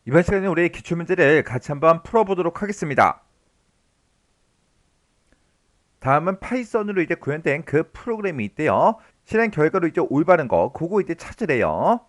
이번 시간에 우리 기출문제를 같이 한번 풀어보도록 하겠습니다. 다음은 파이썬으로 이제 구현된 그 프로그램이 있대요. 실행 결과로 이제 올바른 거, 그거 이제 찾으래요.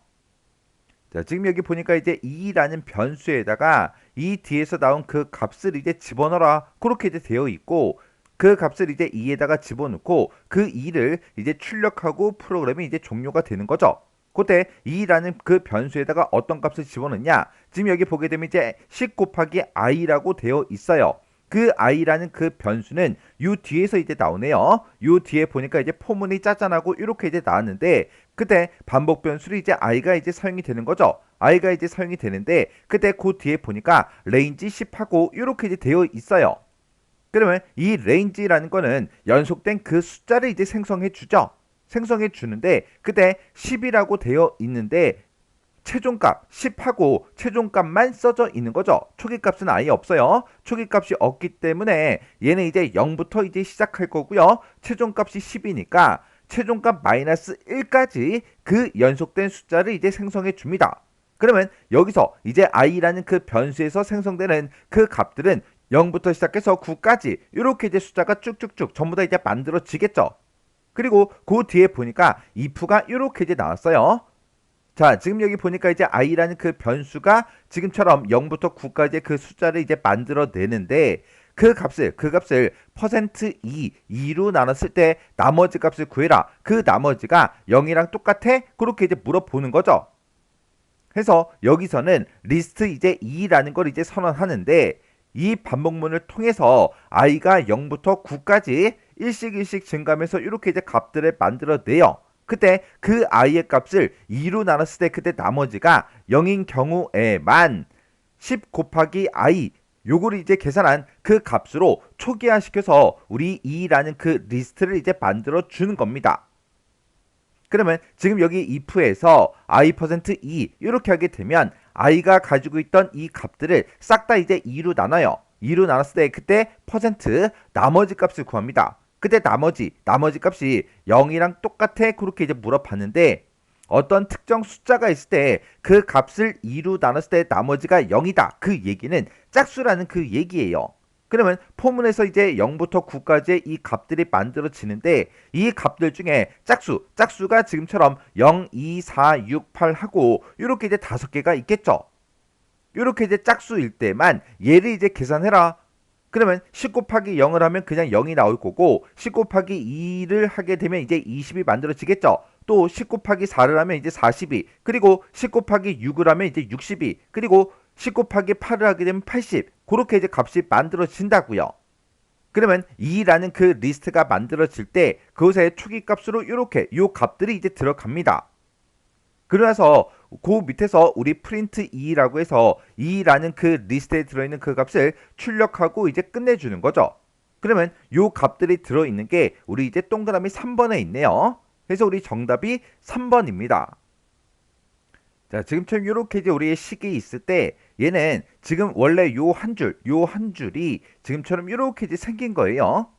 자, 지금 여기 보니까 이제 2라는 변수에다가 이 뒤에서 나온 그 값을 이제 집어넣어라. 그렇게 이제 되어 있고, 그 값을 이제 2에다가 집어넣고, 그 2를 이제 출력하고 프로그램이 이제 종료가 되는 거죠. 그때 2라는 그 변수에다가 어떤 값을 집어넣냐? 지금 여기 보게 되면 이제 10 곱하기 i라고 되어 있어요. 그 i라는 그 변수는 요 뒤에서 이제 나오네요. 요 뒤에 보니까 이제 포문이 짜잔하고 이렇게 이제 나왔는데 그때 반복 변수로 이제 i가 이제 사용이 되는 거죠. i가 이제 사용이 되는데 그때 그 뒤에 보니까 range 10하고 이렇게 이제 되어 있어요. 그러면 이 range라는 거는 연속된 그 숫자를 이제 생성해 주죠. 생성해 주는데 그때 10이라고 되어 있는데 최종값 10하고 최종값만 써져 있는 거죠. 초기값은 아예 없어요. 초기값이 없기 때문에 얘는 이제 0부터 이제 시작할 거고요. 최종값이 10이니까 최종값 마이너스 1까지 그 연속된 숫자를 이제 생성해 줍니다. 그러면 여기서 이제 i라는 그 변수에서 생성되는 그 값들은 0부터 시작해서 9까지 이렇게 이제 숫자가 쭉쭉쭉 전부 다 이제 만들어지겠죠. 그리고 그 뒤에 보니까 if가 이렇게 이제 나왔어요. 자, 지금 여기 보니까 이제 i라는 그 변수가 지금처럼 0부터 9까지의 그 숫자를 이제 만들어내는데 그 값을 %2, 2로 나눴을 때 나머지 값을 구해라. 그 나머지가 0이랑 똑같아? 그렇게 이제 물어보는 거죠. 해서 여기서는 리스트 이제 2라는 걸 이제 선언하는데 이 반복문을 통해서 i가 0부터 9까지 일씩 증가하면서 이렇게 이제 값들을 만들어내요. 그때 그 i의 값을 2로 나눴을 때 그때 나머지가 0인 경우에만 10 곱하기 i 요거를 이제 계산한 그 값으로 초기화시켜서 우리 2라는 그 리스트를 이제 만들어 주는 겁니다. 그러면 지금 여기 if에서 i%2 이렇게 하게 되면 i가 가지고 있던 이 값들을 싹 다 이제 2로 나눠요. 2로 나눴을 때 그때 퍼센트 나머지 값을 구합니다. 그때 나머지 값이 0이랑 똑같아 그렇게 이제 물어봤는데 어떤 특정 숫자가 있을 때 그 값을 2로 나눴을 때 나머지가 0이다. 그 얘기는 짝수라는 그 얘기예요. 그러면 포문에서 이제 0부터 9까지의 이 값들이 만들어지는데 이 값들 중에 짝수가 지금처럼 0, 2, 4, 6, 8 하고 이렇게 이제 5개가 있겠죠. 이렇게 이제 짝수일 때만 얘를 이제 계산해라. 그러면 10 곱하기 0을 하면 그냥 0이 나올 거고 10 곱하기 2를 하게 되면 이제 20이 만들어지겠죠. 또 10 곱하기 4를 하면 이제 40이 그리고 10 곱하기 6을 하면 이제 60이 그리고 10 곱하기 8을 하게 되면 80 그렇게 이제 값이 만들어진다고요. 그러면 2라는 그 리스트가 만들어질 때 그것의 초기 값으로 이렇게 요 값들이 이제 들어갑니다. 그래서 그 밑에서 우리 프린트 2라고 해서 2라는 그 리스트에 들어있는 그 값을 출력하고 이제 끝내주는 거죠. 그러면 요 값들이 들어있는 게 우리 이제 동그라미 3번에 있네요. 그래서 우리 정답이 3번입니다. 자, 지금처럼 이렇게 이제 우리의 식이 있을 때 얘는 지금 원래 요 한 줄이 지금처럼 이렇게 이제 생긴 거예요.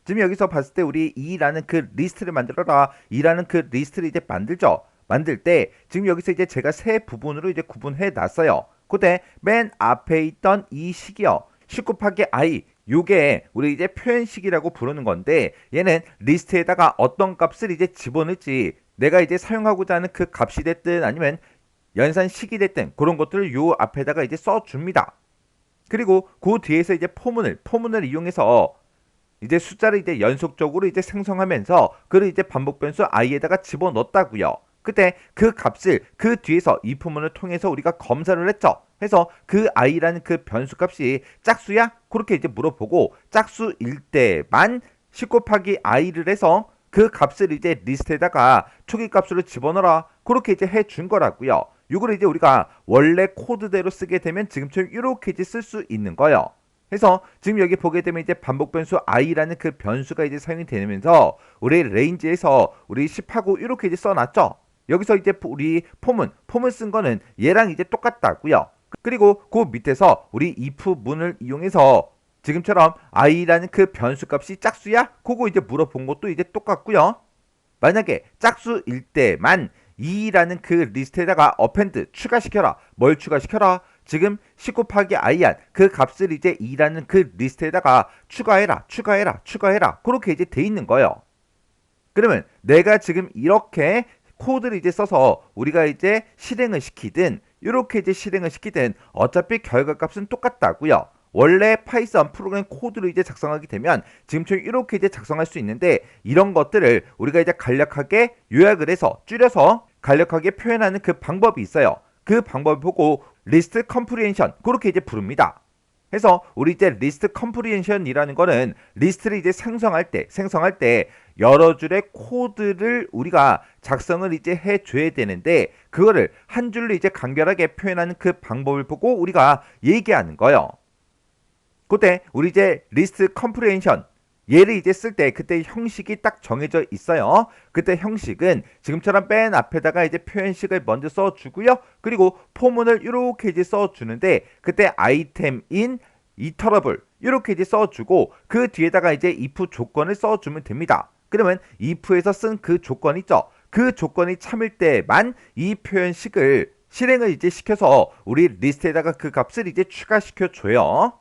지금 여기서 봤을 때 우리 2라는 그 리스트를 만들어라. 2라는 그 리스트를 이제 만들죠. 만들 때 지금 여기서 이제 제가 세 부분으로 이제 구분해 놨어요. 그때 맨 앞에 있던 이 식이요. 10 곱하기 i 요게 우리 이제 표현식이라고 부르는 건데 얘는 리스트에다가 어떤 값을 이제 집어넣을지 내가 이제 사용하고자 하는 그 값이 됐든 아니면 연산식이 됐든 그런 것들을 요 앞에다가 이제 써줍니다. 그리고 그 뒤에서 이제 포문을 이용해서 이제 숫자를 이제 연속적으로 이제 생성하면서 그를 이제 반복 변수 i에다가 집어넣었다고요. 그때 그 값을 그 뒤에서 이 포문을 통해서 우리가 검사를 했죠. 해서 그 i라는 그 변수 값이 짝수야? 그렇게 이제 물어보고 짝수일 때만 10 곱하기 i를 해서 그 값을 이제 리스트에다가 초기 값으로 집어넣어라. 그렇게 이제 해준 거라고요. 이걸 이제 우리가 원래 코드대로 쓰게 되면 지금처럼 이렇게 이제 쓸 수 있는 거예요. 그래서 지금 여기 보게 되면 이제 반복 변수 i라는 그 변수가 이제 사용이 되면서 우리 레인지에서 우리 10하고 이렇게 이제 써놨죠. 여기서 이제 우리 포문 쓴 거는 얘랑 이제 똑같다고요. 그리고 그 밑에서 우리 if 문을 이용해서 지금처럼 i라는 그 변수 값이 짝수야? 그거 이제 물어본 것도 이제 똑같고요. 만약에 짝수일 때만 2라는 그 리스트에다가 append 추가시켜라. 뭘 추가시켜라? 지금 10 곱하기 i한 그 값을 이제 2라는 그 리스트에다가 추가해라, 추가해라, 추가해라. 그렇게 이제 돼 있는 거예요. 그러면 내가 지금 이렇게 코드를 이제 써서 우리가 이제 실행을 시키든 이렇게 이제 실행을 시키든 어차피 결과값은 똑같다고요. 원래 파이썬 프로그램 코드를 이제 작성하게 되면 지금처럼 이렇게 이제 작성할 수 있는데 이런 것들을 우리가 이제 간략하게 요약을 해서 줄여서 간략하게 표현하는 그 방법이 있어요. 그 방법을 보고 리스트 컴프리hen션 그렇게 이제 부릅니다. 해서 우리 이제 리스트 컴프리hension이라는 거는 리스트를 이제 생성할 때 여러 줄의 코드를 우리가 작성을 이제 해줘야 되는데 그거를 한 줄로 이제 간결하게 표현하는 그 방법을 보고 우리가 얘기하는 거예요. 그때 우리 이제 리스트 컴프리hension 얘를 이제 쓸 때 그때 형식이 딱 정해져 있어요. 그때 형식은 지금처럼 맨 앞에다가 이제 표현식을 먼저 써주고요. 그리고 포문을 이렇게 이제 써주는데 그때 아이템인 이터러블 이렇게 이제 써주고 그 뒤에다가 이제 if 조건을 써주면 됩니다. 그러면 if에서 쓴 그 조건 있죠. 그 조건이 참일 때만 이 표현식을 실행을 이제 시켜서 우리 리스트에다가 그 값을 이제 추가시켜 줘요.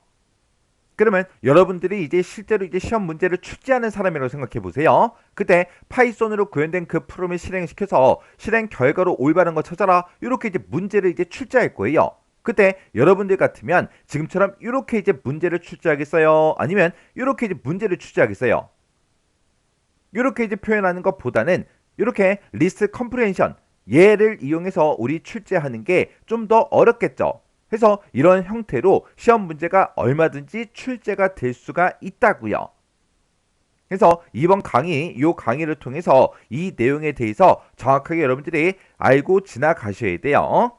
그러면 여러분들이 이제 실제로 이제 시험 문제를 출제하는 사람이라고 생각해 보세요. 그때 파이썬으로 구현된 그 프로그램을 실행시켜서 실행 결과로 올바른 거 찾아라. 이렇게 이제 문제를 이제 출제할 거예요. 그때 여러분들 같으면 지금처럼 이렇게 이제 문제를 출제하겠어요? 아니면 이렇게 이제 문제를 출제하겠어요? 이렇게 이제 표현하는 것보다는 이렇게 리스트 컴프리hen션 얘를 이용해서 우리 출제하는 게 좀 더 어렵겠죠. 해서 이런 형태로 시험 문제가 얼마든지 출제가 될 수가 있다고요. 그래서 이번 강의, 이 강의를 통해서 이 내용에 대해서 정확하게 여러분들이 알고 지나가셔야 돼요.